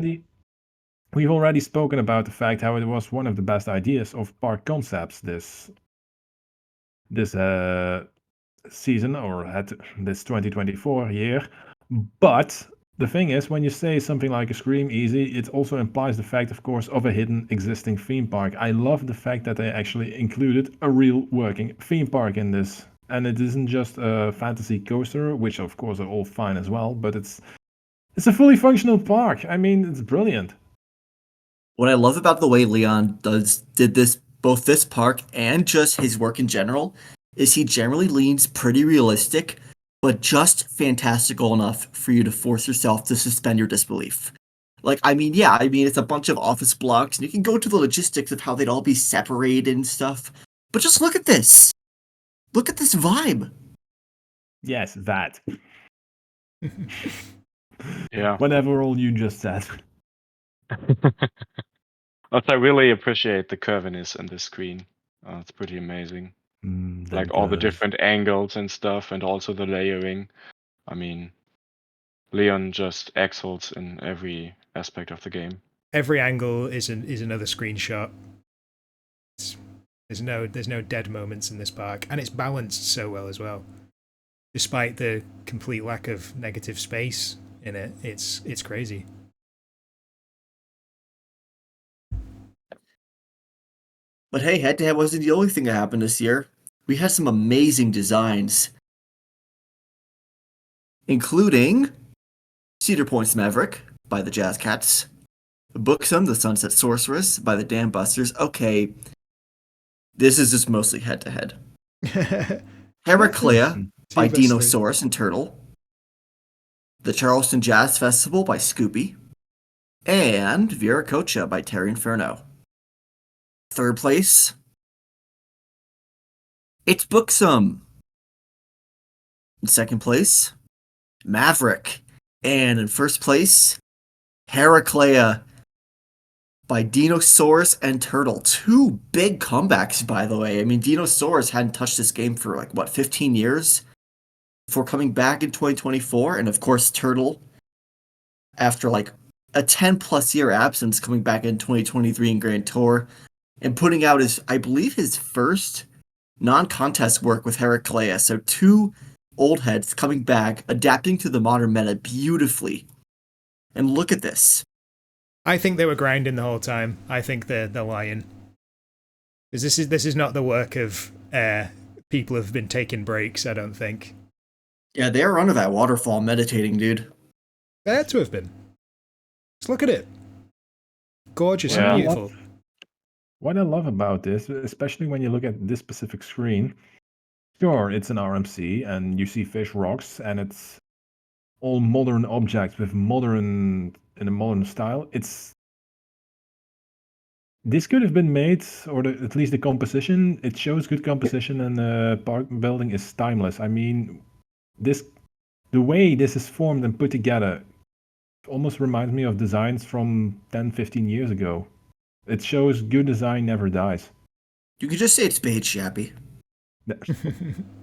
we've already spoken about the fact how it was one of the best ideas of park concepts this season, or at this 2024 year. But the thing is, when you say something like a Scream Easy, it also implies the fact, of course, of a hidden existing theme park. I love the fact that they actually included a real working theme park in this. And it isn't just a fantasy coaster, which of course are all fine as well, but it's a fully functional park. I mean, it's brilliant. What I love about the way Leon did this, both this park and just his work in general, is he generally leans pretty realistic, but just fantastical enough for you to force yourself to suspend your disbelief. Like, it's a bunch of office blocks, and you can go to the logistics of how they'd all be separated and stuff. But just look at this. Look at this vibe. Yes, that. Yeah. Whatever all you just said. Also, I really appreciate the curviness in this screen. It's pretty amazing. Like all the different angles and stuff, and also the layering. I mean, Leon just excels in every aspect of the game. Every angle is another screenshot. There's no dead moments in this park, and it's balanced so well as well. Despite the complete lack of negative space in it, it's crazy. But hey, head-to-head wasn't the only thing that happened this year. We had some amazing designs, including Cedar Point's Maverick by the Jazz Cats, Buxom, the Sunset Sorceress by the Dam Busters. Okay, this is just mostly head-to-head. Heraclea by Dinosaurus and Turtle, the Charleston Jazz Festival by Scoopy, and Viracocha by Terry Inferno. Third place, it's Buxom. In second place, Maverick. And in first place, Heraclea by Dinosaurus and Turtle. Two big comebacks, by the way. I mean, Dinosaurus hadn't touched this game for 15 years before coming back in 2024. And of course, Turtle, after a 10+ year absence, coming back in 2023 in Grand Tour and putting out his first non-contest work with Heraclea. So two old heads coming back, adapting to the modern meta beautifully. And look at this. I think they were grinding the whole time. I think they're lying. Because this is not the work of people who've been taking breaks, I don't think. Yeah, they were under that waterfall meditating, dude. They had to have been. Just look at it. Gorgeous and beautiful. What I love about this, especially when you look at this specific screen, sure, it's an RMC, and you see fish rocks, and it's all modern objects with in a modern style. This could have been made, or at least the composition. It shows good composition, and the park building is timeless. I mean, the way this is formed and put together almost reminds me of designs from 10-15 years ago. It shows good design never dies. You could just say it's Spade Shappy.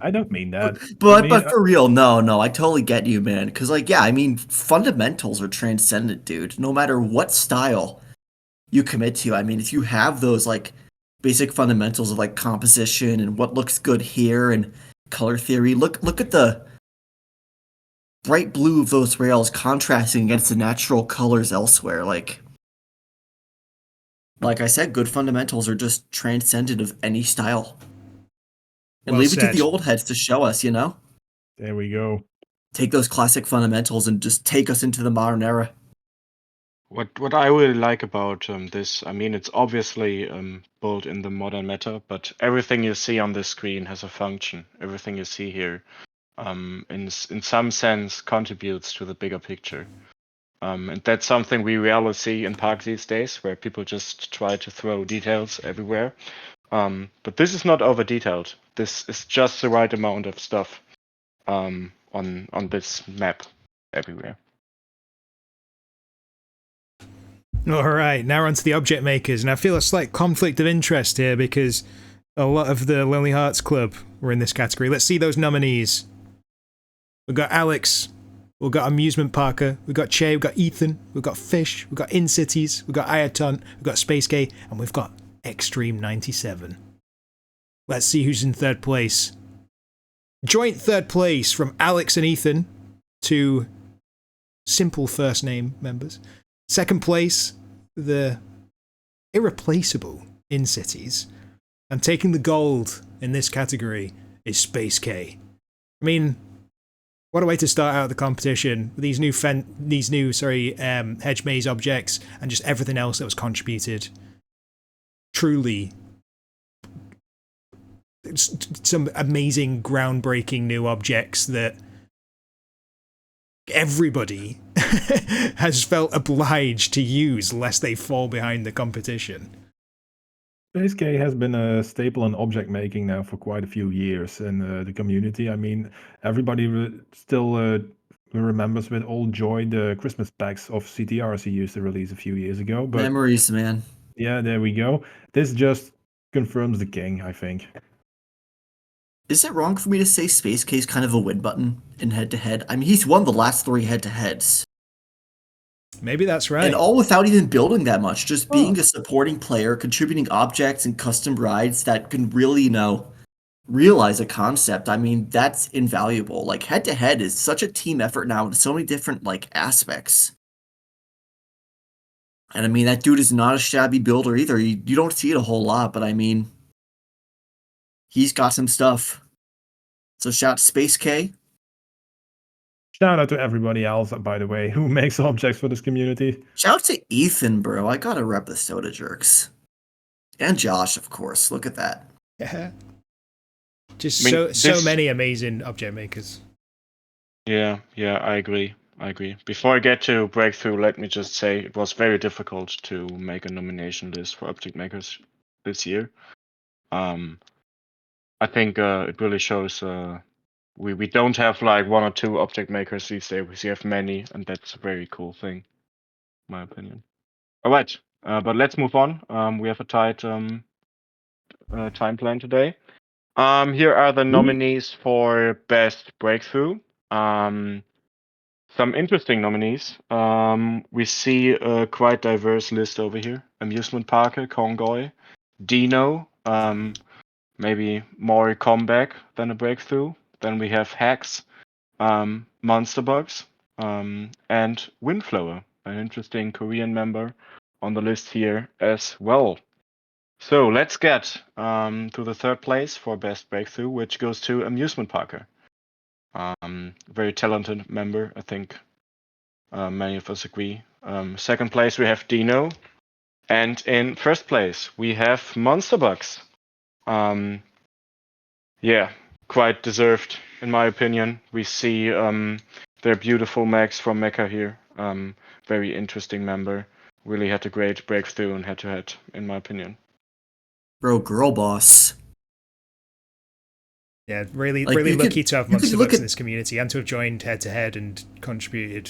I don't mean that. But for real, no, I totally get you, man. Because, fundamentals are transcendent, dude. No matter what style you commit to. I mean, if you have those, basic fundamentals of, composition and what looks good here and color theory, look at the bright blue of those rails contrasting against the natural colors elsewhere. Like I said, good fundamentals are just transcendent of any style. And Well leave it said. to the old heads to show us, There we go. Take those classic fundamentals and just take us into the modern era. What I really like about this, I mean, it's obviously built in the modern meta, but everything you see on this screen has a function. Everything you see here, in some sense, contributes to the bigger picture. And that's something we rarely see in Park these days, where people just try to throw details everywhere. But this is not over detailed. This is just the right amount of stuff on this map everywhere. All right, now on to the object makers, and I feel a slight conflict of interest here because a lot of the Lonely Hearts Club were in this category. Let's see those nominees. We've got Alex, we've got Amusement Parker, we've got Che, we've got Ethan, we've got Fish, we've got InCities, we've got Ayaton, we've got Space K, and we've got Extreme 97. Let's see who's in third place. Joint third place from Alex and Ethan, two simple first name members. Second place, the irreplaceable InCities. And taking the gold in this category is Space K. I mean, what a way to start out the competition with these new hedge maze objects and just everything else that was contributed. Truly, some amazing, groundbreaking new objects that everybody has felt obliged to use lest they fall behind the competition. Space K has been a staple in object making now for quite a few years in the community. I mean, everybody still remembers with old joy the Christmas packs of CTRs he used to release a few years ago. But Memories, man. yeah, there we go. This just confirms the king, I think. Is it wrong for me to say Space K is kind of a win button in head-to-head? I mean, he's won the last 3 head-to-heads. Maybe that's right. And all without even building that much, just being a supporting player, contributing objects and custom rides that can really, realize a concept. I mean, that's invaluable. Like, head-to-head is such a team effort now in so many different, aspects. And I mean, that dude is not a shabby builder either. You don't see it a whole lot, but I mean, he's got some stuff. So shout out to Space K. Shout out to everybody else, by the way, who makes objects for this community. Shout out to Ethan, bro. I gotta rep the Soda Jerks. And Josh, of course. Look at that. Yeah. Just so many amazing object makers. Yeah, I agree. Before I get to Breakthrough, let me just say it was very difficult to make a nomination list for object makers this year. I think it really shows we don't have like 1 or 2 object makers these days. We have many, and that's a very cool thing, in my opinion. All right, but let's move on. We have a tight time plan today. Here are the nominees for Best Breakthrough. Some interesting nominees. We see a quite diverse list over here. Amusement Parker, Kongoy, Dino, maybe more a comeback than a breakthrough. Then we have Hex, Monsterbox, and Windflower, an interesting Korean member on the list here as well. So let's get to the 3rd place for Best Breakthrough, which goes to Amusement Parker. Very talented member, I think many of us agree. 2nd place we have Dino, and in 1st place we have Monsterbox. Yeah, quite deserved in my opinion. We see their beautiful Max from Mecha here. Very interesting member. Really had a great breakthrough in head-to-head, in my opinion. Bro, girl boss. Yeah, really lucky to have Monsterbox in this community and to have joined head-to-head and contributed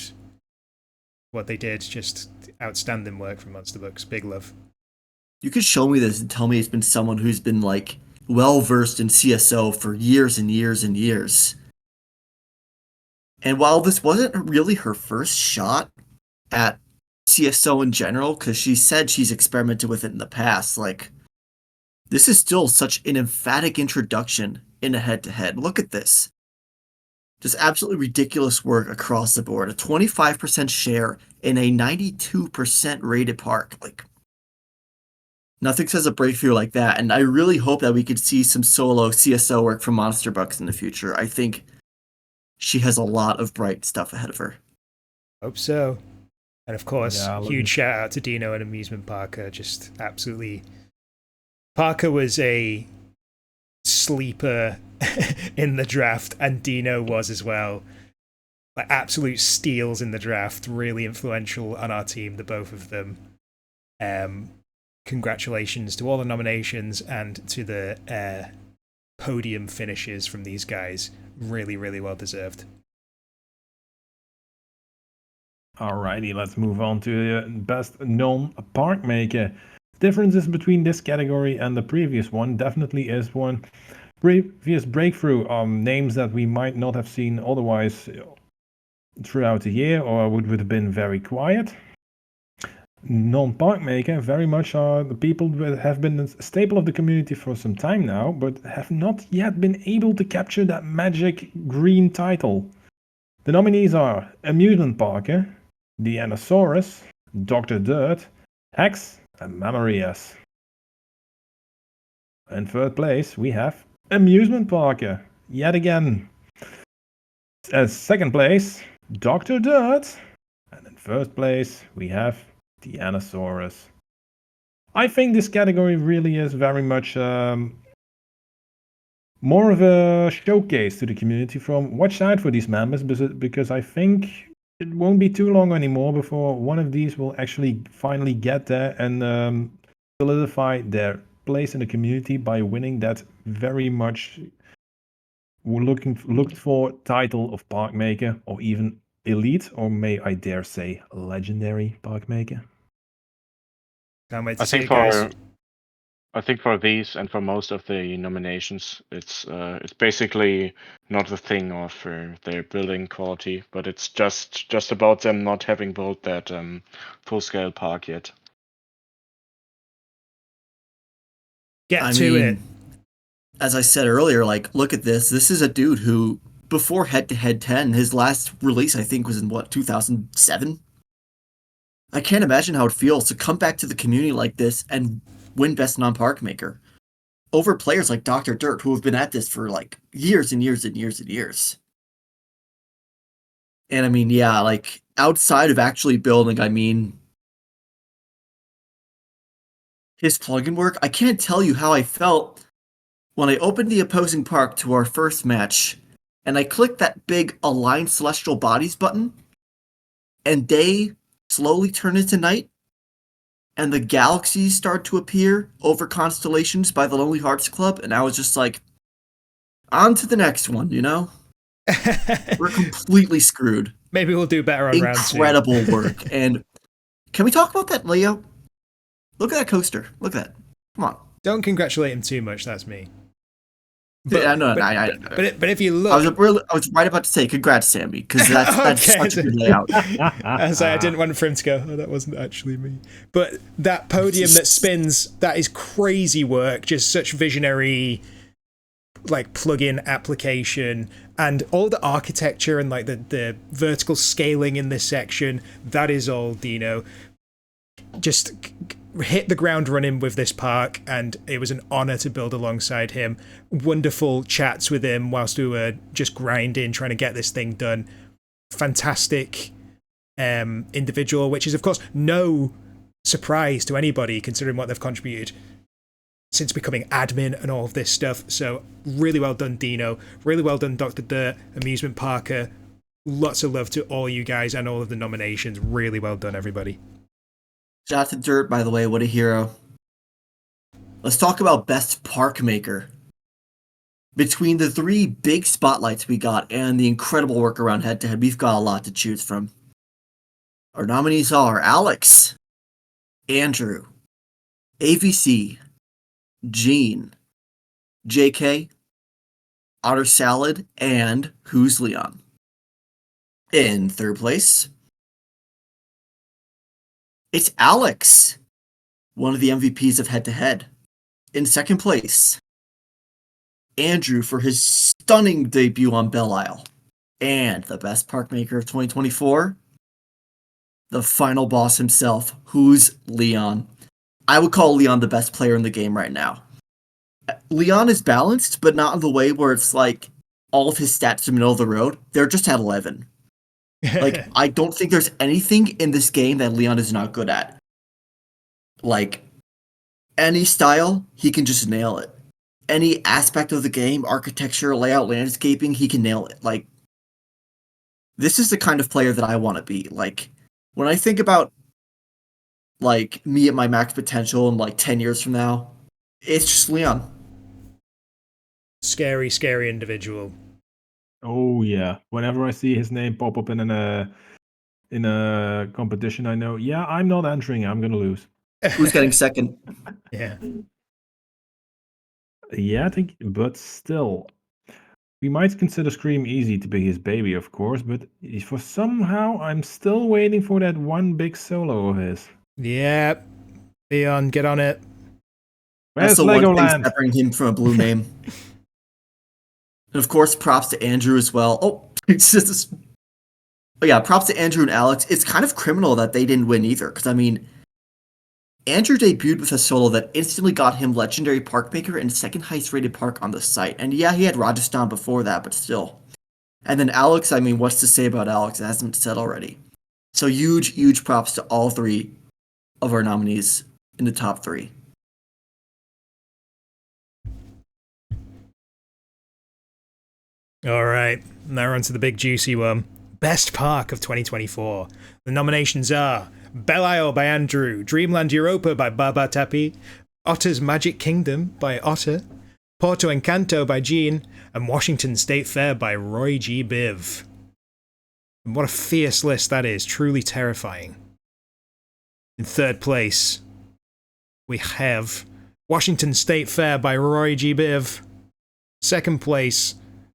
what they did. Just outstanding work from Monsterbox. Big love. You could show me this and tell me it's been someone who's been well-versed in CSO for years and years and years. And while this wasn't really her first shot at CSO in general, because she said she's experimented with it in the past, this is still such an emphatic introduction in a head-to-head. Look at this. Just absolutely ridiculous work across the board. A 25% share in a 92% rated park. Nothing says a breakthrough like that, and I really hope that we could see some solo CSO work from Monsterbox in the future. I think she has a lot of bright stuff ahead of her. Hope so. And of course, huge shout out to Dino and Amusement Parker. Just absolutely. Parker was a sleeper in the draft, and Dino was as well. Absolute steals in the draft. Really influential on our team, the both of them. Congratulations to all the nominations and to the podium finishes from these guys. Really, really well deserved. Alrighty, let's move on to the Best Non-Park Maker. Differences between this category and the previous one definitely is one. Previous breakthrough names that we might not have seen otherwise throughout the year or would have been very quiet. Non-park maker very much are the people that have been a staple of the community for some time now, but have not yet been able to capture that magic green title. The nominees are Amusement Parker, Deanosaurus, Dr. Dirt, Hex, and Mamarias. In 3rd place, we have Amusement Parker, yet again. As 2nd place, Dr. Dirt. And in 1st place, we have Deanosaurus. I think this category really is very much more of a showcase to the community from watch out for these members, because I think it won't be too long anymore before one of these will actually finally get there and solidify their place in the community by winning that very much looked for title of park maker, or even elite, or may I dare say legendary park maker. Can't wait to I see think it, guys. for these and for most of the nominations, it's basically not a thing of their building quality, but it's just about them not having built that full scale park yet. Get to it. As I said earlier, like, look at this. This is a dude who, before Head to Head 10, his last release, I think, was in 2007? I can't imagine how it feels to come back to the community like this and win Best Non-Park Maker over players like Dr. Dirt, who have been at this for, like, years and years and years and years. And I mean, yeah, like, outside of actually building, I mean, his plugin work, I can't tell you how I felt when I opened the opposing park to our first match, and I clicked that big Align Celestial Bodies button, and day slowly turned into night, and the galaxies start to appear over constellations by the Lonely Hearts Club, and I was just like, on to the next one, you know? We're completely screwed. Maybe we'll do better on round 2. Incredible work. And can we talk about that layout? Look at that coaster. Look at that. Come on. Don't congratulate him too much. That's me. But if you look, I was right about to say congrats, Sammy, because that's such a good layout. I didn't want for him to go, oh, that wasn't actually me. But that podium that spins, that is crazy work. Just such visionary, like, plugin application, and all the architecture and like the vertical scaling in this section. That is all Dino. Just hit the ground running with this park, and it was an honor to build alongside him. Wonderful chats with him whilst we were just grinding, trying to get this thing done. Fantastic individual, which is, of course, no surprise to anybody considering what they've contributed since becoming admin and all of this stuff. So really well done, Dino. Really well done, Dr. Dirt, Amusement Parker. Lots of love to all you guys and all of the nominations. Really well done, everybody. Shout out to Dirt, by the way. What a hero. Let's talk about Best Park Maker. Between the 3 big spotlights we got and the incredible work around Head to Head, we've got a lot to choose from. Our nominees are Alex, Andrew, AVC, Gene, JK, Otter Salad, and Who's Leon. In third place, it's Alex, one of the MVPs of Head to Head. In second place, Andrew for his stunning debut on Belle Isle. And the best park maker of 2024, the final boss himself, Who's Leon. I would call Leon the best player in the game right now. Leon is balanced, but not in the way where it's like all of his stats are middle of the road. They're just at 11. Like, I don't think there's anything in this game that Leon is not good at. Like, any style, he can just nail it. Any aspect of the game, architecture, layout, landscaping, he can nail it. Like, this is the kind of player that I want to be. Like, when I think about, like, me at my max potential in, like, 10 years from now, it's just Leon. Scary, scary individual. Oh yeah. Whenever I see his name pop up in a competition, I know, yeah, I'm not entering. I'm gonna lose. Who's getting second? Yeah. Yeah, I think, but still, we might consider Scream Easy to be his baby, of course, but for somehow I'm still waiting for that one big solo of his. Yeah. Leon, get on it. Where's That's the one thing Legoland? separating him from a blue name. And of course, props to Andrew as well. Oh, it's just this. Oh yeah, props to Andrew and Alex. It's kind of criminal that they didn't win either, because I mean, Andrew debuted with a solo that instantly got him Legendary Park Maker and second highest rated park on the site. And yeah, he had Rajasthan before that, but still. And then Alex, I mean, what's to say about Alex? It hasn't been said already. So huge, huge props to all 3 of our nominees in the top 3. All right. Now we're on to the big juicy one. Best Park of 2024. The nominations are Belle Isle by Andrew, Dreamland Europa by Baba Tapi, Otter's Magic Kingdom by Otter, Porto Encanto by Jean, and Washington State Fair by Roy G. Biv. And what a fierce list that is, truly terrifying. In third place, we have Washington State Fair by Roy G. Biv. Second place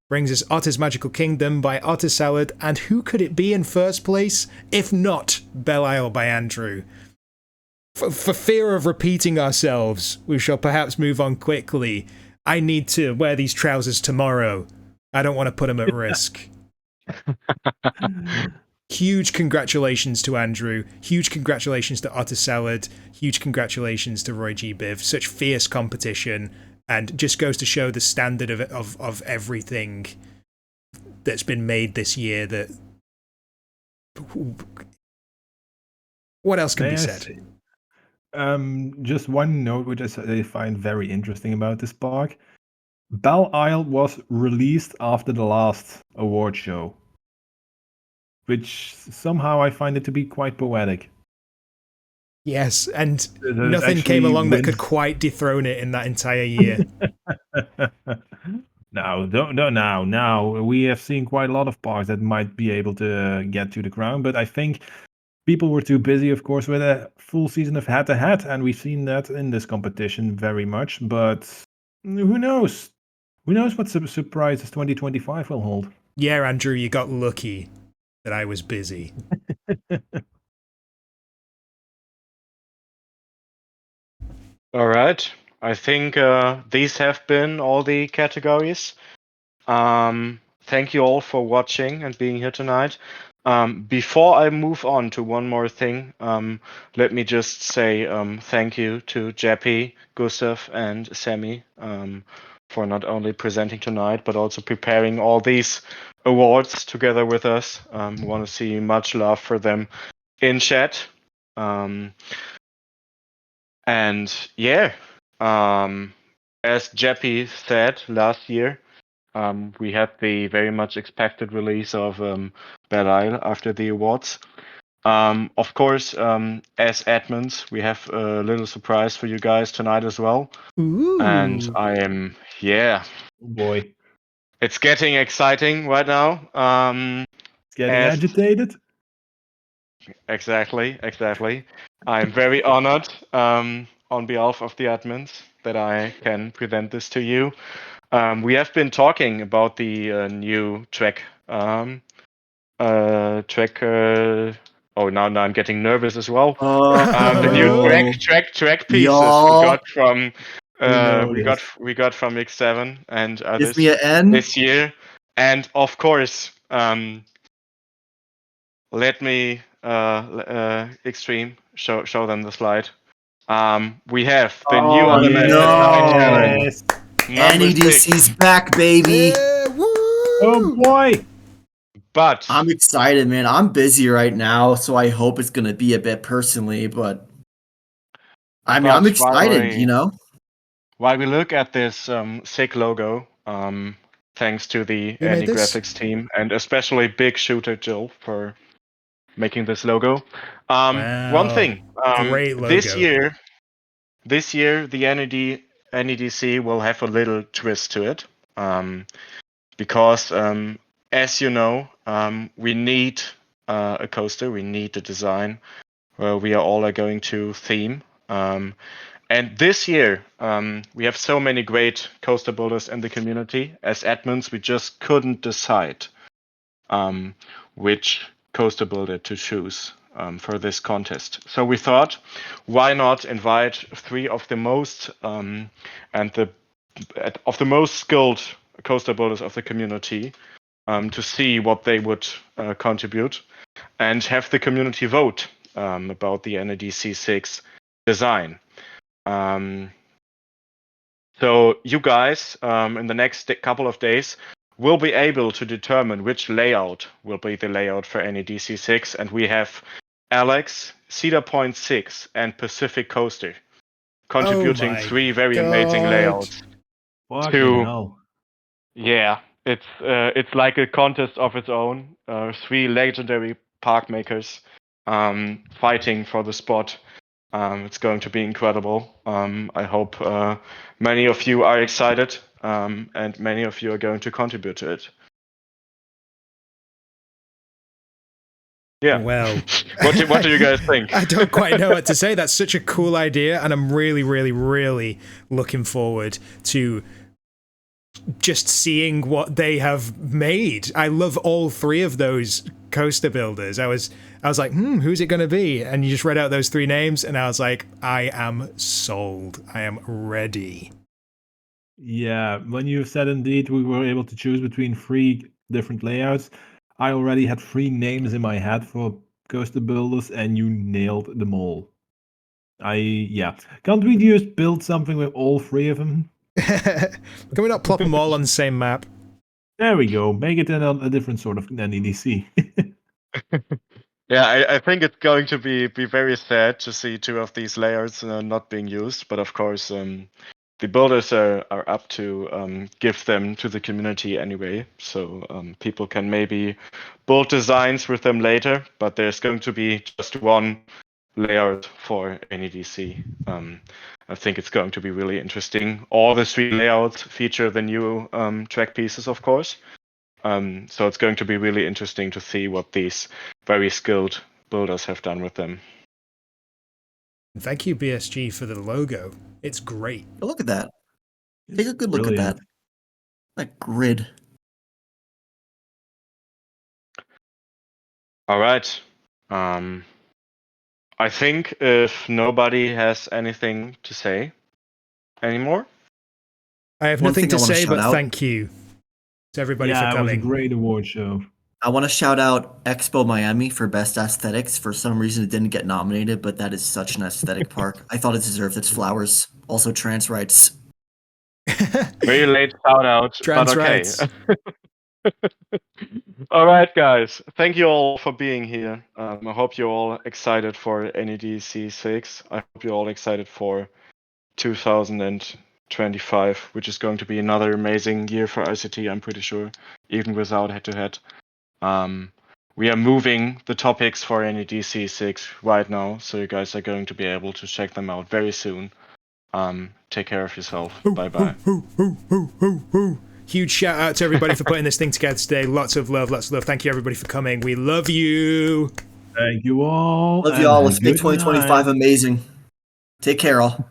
brings us Otter's Magical Kingdom by Otter Salad, and who could it be in first place if not Belle Isle by Andrew? For fear of repeating ourselves, we shall perhaps move on quickly. I need to wear these trousers tomorrow. I don't want to put them at risk. Huge congratulations to Andrew. Huge congratulations to Otter Salad. Huge congratulations to Roy G. Biv. Such fierce competition, and just goes to show the standard of everything that's been made this year. That what else can be said? Just one note which I find very interesting about this park. Belle Isle was released after the last award show, which somehow I find it to be quite poetic. Yes, and nothing came along that could quite dethrone it in that entire year. Now we have seen quite a lot of parks that might be able to get to the crown, but I think people were too busy, of course, with a full season of head-to-head, and we've seen that in this competition very much. But who knows? Who knows what surprises 2025 will hold? Yeah, Andrew, you got lucky that I was busy. All right. I think these have been all the categories. Thank you all for watching and being here tonight. Before I move on to one more thing, let me just say thank you to Jeppy, Gustav, and Sammy for not only presenting tonight, but also preparing all these awards together with us. Want to see much love for them in chat. And yeah, as Jeppy said last year, we had the very much expected release of Belle Isle after the awards. Of course, as admins, we have a little surprise for you guys tonight as well. Ooh. And I am, Oh boy, it's getting exciting right now. it's getting agitated. Exactly. I'm very honored on behalf of the admins that I can present this to you. We have been talking about the new track. Now I'm getting nervous as well. The new track pieces we got from X7 and others Give me an N. this year, and of course, let me Extreme show them the slide. We have the new Yes. NEDC's back, baby. Oh boy. But I'm excited, man. I'm busy right now, so I hope it's gonna be a bit personally, but I'm excited, you know. While we look at this sick logo, thanks to the Annie Graphics team and especially Big Shooter Jill for making this logo. One thing, great logo. This year the NEDC will have a little twist to it, because as you know, we need a coaster, we need a design where we are all going to theme. And this year, we have so many great coaster builders in the community. As admins, we just couldn't decide which coaster builder to choose for this contest. So we thought, why not invite three of the most most skilled coaster builders of the community to see what they would contribute, and have the community vote about the NEDC 6 design. So you guys, in the next couple of days, will be able to determine which layout will be the layout for NEDC 6, and we have Alex, Cedar Point 6, and Pacific Coaster contributing three very amazing layouts. Fucking hell. Yeah, it's like a contest of its own. 3 legendary park makers fighting for the spot. It's going to be incredible. I hope many of you are excited, and many of you are going to contribute to it. Yeah. Well, what do you guys think? I don't quite know what to say. That's such a cool idea, and I'm really, really, really looking forward to just seeing what they have made. I love all 3 of those coaster builders. I was like, who's it going to be? And you just read out those 3 names, and I was like, I am sold. I am ready. Yeah, when you said indeed we were able to choose between 3 different layouts, I already had 3 names in my head for coaster builders, and you nailed them all. Can't we just build something with all 3 of them? Can we not plop them all on the same map? There we go. Make it a different sort of NEDC. Yeah, I think it's going to be very sad to see 2 of these layers not being used. But of course, the builders are up to give them to the community anyway. So people can maybe build designs with them later. But there's going to be just 1 layout for NEDC. I think it's going to be really interesting. All the 3 layouts feature the new track pieces, of course. So it's going to be really interesting to see what these very skilled builders have done with them. Thank you, BSG, for the logo. It's great. Look at that. Take a good look at that. That grid. All right. I think if nobody has anything to say anymore, I have One nothing thing to I wanna say, shout but out- thank you to everybody for It was a coming. great award show. I want to shout out Expo Miami for Best Aesthetics. For some reason, it didn't get nominated, but that is such an aesthetic park. I thought it deserved its flowers. Also, trans rights. very late shout out, Trans but okay. rights. All right, guys. Thank you all for being here. I hope you're all excited for NEDC 6. I hope you're all excited for 2025, which is going to be another amazing year for ICT, I'm pretty sure, even without head-to-head. We are moving the topics for NEDC 6 right now, so you guys are going to be able to check them out very soon. Take care of yourself. Bye-bye. Huge shout out to everybody for putting this thing together today. Lots of love, lots of love. Thank you, everybody, for coming. We love you. Thank you all. Love and y'all. have a Let's make good night. 2025 amazing. Take care, all.